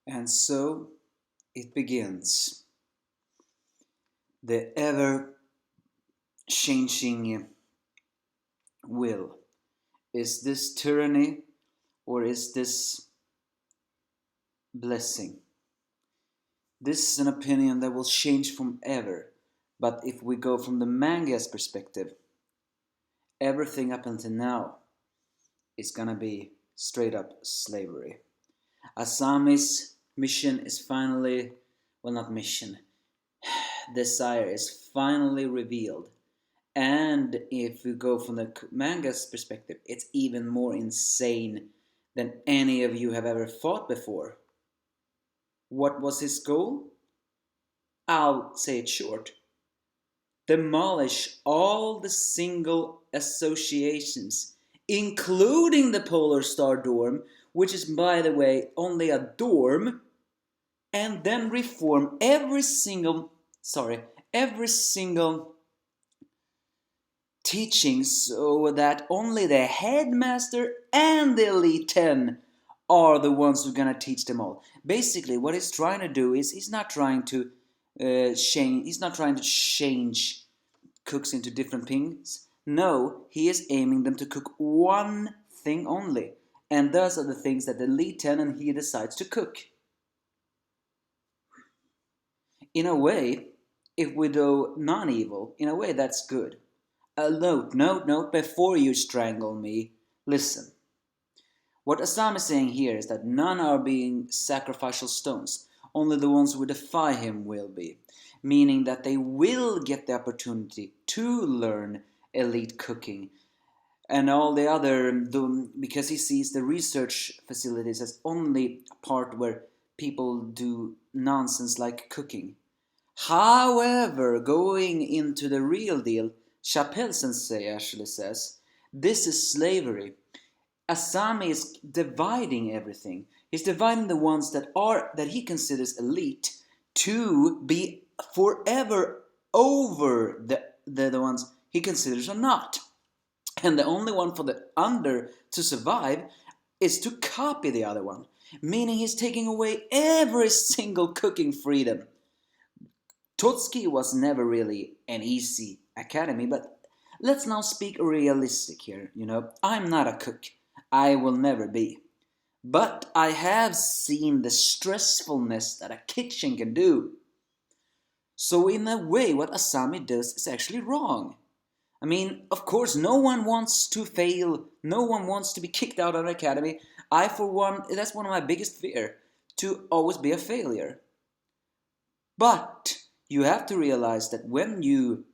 And so it begins. The ever changing will. Is this tyranny or is this blessing? This is an opinion that will change from ever. But if we go from the manga's perspective, everything up until now is gonna be straight up slavery. Asami's mission is finally, well, not mission, desire is finally revealed. And if we go from the manga's perspective, it's even more insane than any of you have ever thought before. What was his goal? I'll say it short. Demolish all the single associations, including the Polar Star dorm, which is, by the way, only a dorm, and then reform every single teaching so that only the headmaster and the elite 10 are the ones who are going to teach them all. Basically, what he's trying to do is he's not trying to change cooks into different things. No, he is aiming them to cook one thing only. And those are the things that the elite 10 and he decides to cook. In a way, if we do non-evil, in a way that's good. Note, before you strangle me, listen. What Asam is saying here is that none are being sacrificial stones. Only the ones who defy him will be. Meaning that they will get the opportunity to learn elite cooking. And all the other, because he sees the research facilities as only a part where people do nonsense like cooking. However, going into the real deal, Chappelle Sensei actually says, this is slavery. Asami is dividing everything. He's dividing the ones that he considers elite to be forever over the ones he considers are not. And the only one for the under to survive is to copy the other one. Meaning he's taking away every single cooking freedom. Tootsuki was never really an easy academy, but let's now speak realistic here, I'm not a cook. I will never be. But I have seen the stressfulness that a kitchen can do. So in a way, what Asami does is actually wrong. I mean, of course, no one wants to fail. No one wants to be kicked out of an academy. I, for one, that's one of my biggest fear, to always be a failure. But you have to realize that when you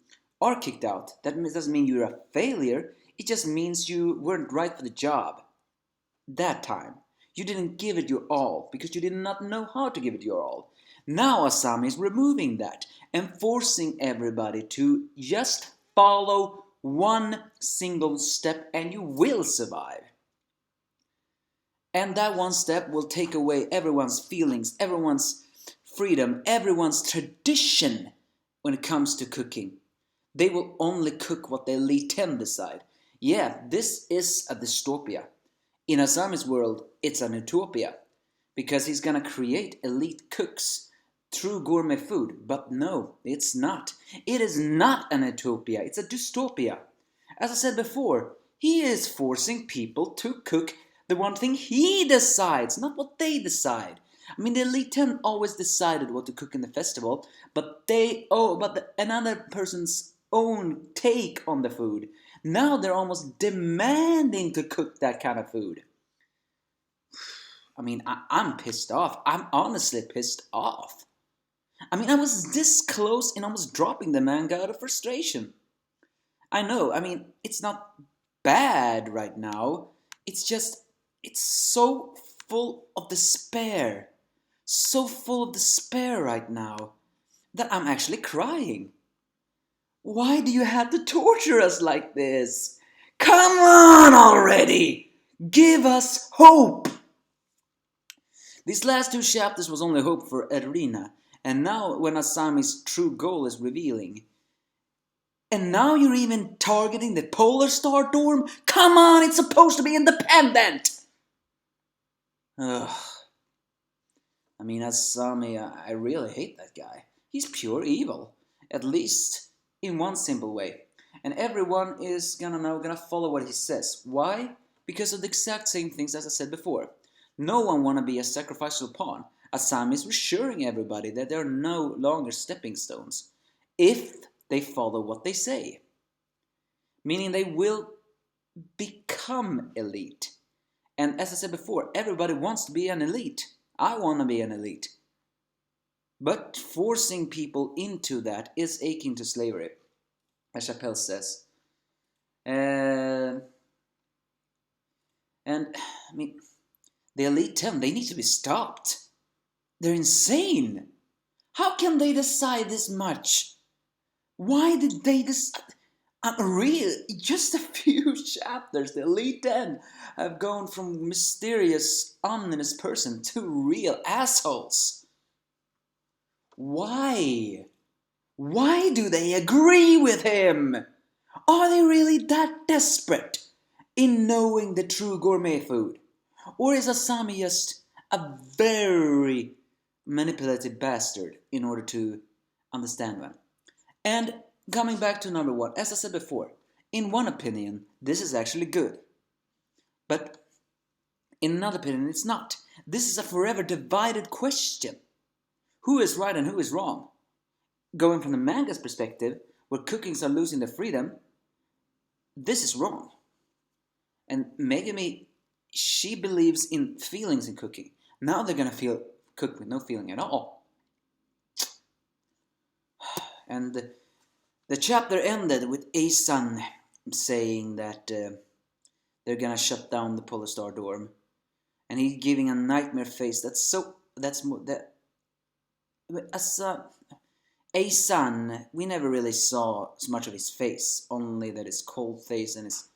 are kicked out, that doesn't mean you're a failure. It just means you weren't right for the job. That time. You didn't give it your all because you did not know how to give it your all. Now Asami is removing that and forcing everybody to just follow one single step and you will survive. And that one step will take away everyone's feelings, everyone's freedom, everyone's tradition when it comes to cooking. They will only cook what the elite 10 decide. Yeah, this is a dystopia. In Asami's world, it's an utopia. Because he's gonna create elite cooks through gourmet food. But no, it's not. It is not an utopia, it's a dystopia. As I said before, he is forcing people to cook the one thing he decides, not what they decide. I mean, the elite 10 always decided what to cook in the festival, but another person's own take on the food. Now they're almost demanding to cook that kind of food. I mean, I'm pissed off. I'm honestly pissed off. I mean, I was this close in almost dropping the manga out of frustration. I know, I mean, it's not bad right now. It's just, it's so full of despair. So full of despair right now that I'm actually crying. Why do you have to torture us like this? Come on already! Give us hope! These last two chapters was only hope for Erina, and now when Asami's true goal is revealing. And now you're even targeting the Polar Star dorm? Come on, it's supposed to be independent! Ugh. I mean, Asami, I really hate that guy. He's pure evil, at least in one simple way. And everyone is gonna follow what he says. Why? Because of the exact same things as I said before. No one wanna be a sacrificial pawn. Asami is reassuring everybody that they're no longer stepping stones if they follow what they say. Meaning they will become elite. And as I said before, everybody wants to be an elite. I want to be an elite. But forcing people into that is akin to slavery, as Chappelle says. And I mean, the Elite 10, they need to be stopped. They're insane. How can they decide this much? Why did they decide? Just a few chapters, the Elite 10 have gone from mysterious, ominous person to real assholes. Why? Why do they agree with him? Are they really that desperate in knowing the true gourmet food? Or is Asami just a very manipulative bastard in order to understand one? And coming back to number one, as I said before, in one opinion, this is actually good. But in another opinion, it's not. This is a forever divided question. Who is right and who is wrong? Going from the manga's perspective, where cookings are losing their freedom, this is wrong. And Megami, she believes in feelings in cooking. Now they're gonna cook with no feeling at all. And the chapter ended with A-san saying that they're gonna shut down the Polar Star dorm, and he giving a nightmare face. A-san, we never really saw so much of his face, only that his cold face and his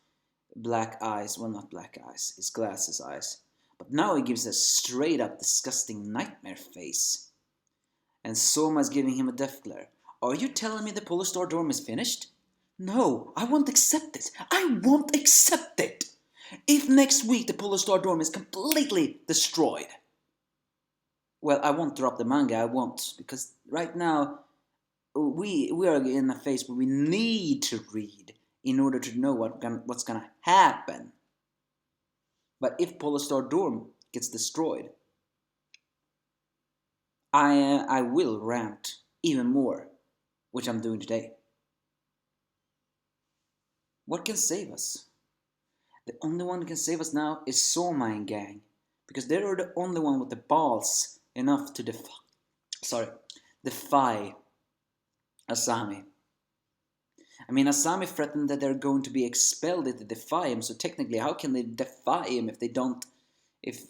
black eyes, well, not black eyes, his glasses eyes. But now he gives a straight up disgusting nightmare face. And Soma is giving him a death glare. Are you telling me the Polar Star dorm is finished? No, I won't accept it. I won't accept it. If next week the Polar Star dorm is completely destroyed, well, I won't drop the manga, I won't. Because right now, we are in a phase where we need to read in order to know what's gonna happen. But if Polar Star dorm gets destroyed, I will rant even more, which I'm doing today. What can save us? The only one who can save us now is Soma and gang, because they are the only one with the balls enough to defy Asami. I mean, Asami threatened that they're going to be expelled if they defy him. So technically, how can they defy him if they don't, if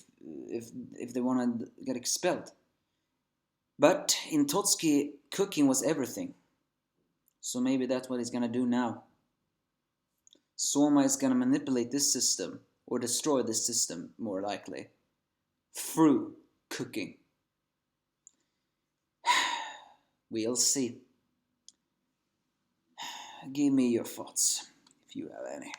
they want to get expelled? But in Tootsuki, cooking was everything. So maybe that's what he's gonna do now. Soma is gonna manipulate this system, or destroy this system, more likely, through cooking. We'll see. Give me your thoughts, if you have any.